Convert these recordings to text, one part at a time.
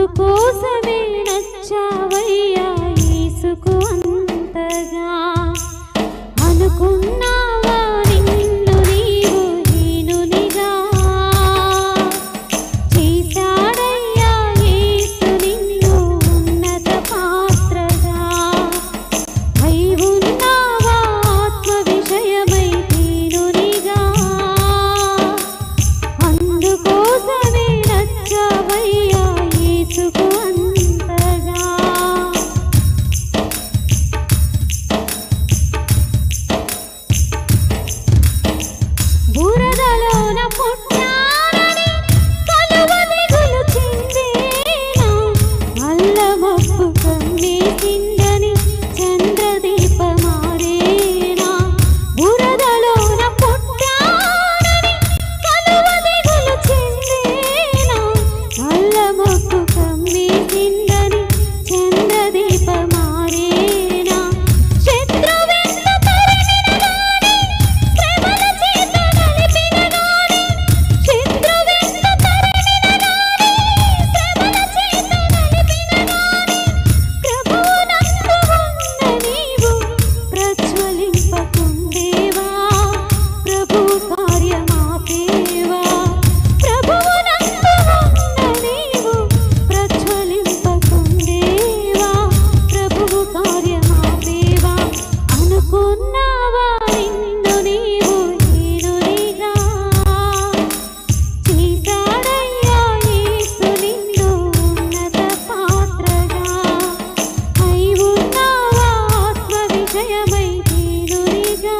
అందుకోసమే నచ్చావయ్యా యేసుకు అంతగా అనుకున్నావా నిన్ను నీవు హీనునిగా చేశాడయ్యా యేసు నిన్ను ఉన్నత పాత్రగా అయి ఉన్నావా ఆత్మ విషయమై హీనునిగా అందుకోసమే నచ్చావయ్యా యేసుకు అంతగా బురదలోన పుట్టానని కలువదిగులు చెందేనా అల్లమప్పు కమ్మేసిందని చంద్రదీపమారేనా బురదలోన పుట్టానని కలువదిగులు చెందేనా అల్లమప్పు కమ్మేసిందని చంద్రదీపమారేనా శత్రువెంత తరిమిన గాని శ్రమల చేత నలిపిన గాని శత్రువెంత తరిమిన గాని శ్రమల చేత నలిపిన గాని ప్రభువునందు ఉన్న నీవు ప్రజ్వలింపకుండేవా ప్రభువు కార్యమాపేవా ప్రభువునందు ఉన్న నీవు ప్రజ్వలింపకుండేవా ప్రభువు కార్యమాపేవా అనుకున్నావా నిన్ను నీవు హీనునిగా చేశాడయ్యా యేసు నిన్ను ఉన్నత పాత్రగా అయి ఉన్నావా ఆత్మ విషయమై హీనునిగా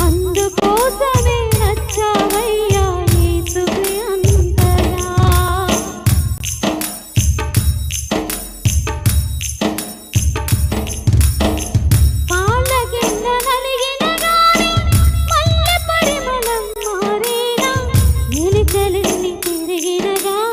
అందుకోసమే నచ్చావయ్యా యేసుకి అంతగా పాల కింద నలిగిన గాని మల్లె పరిమళం మారేనా నిలిచెలెన్ని తిరిగిన గాని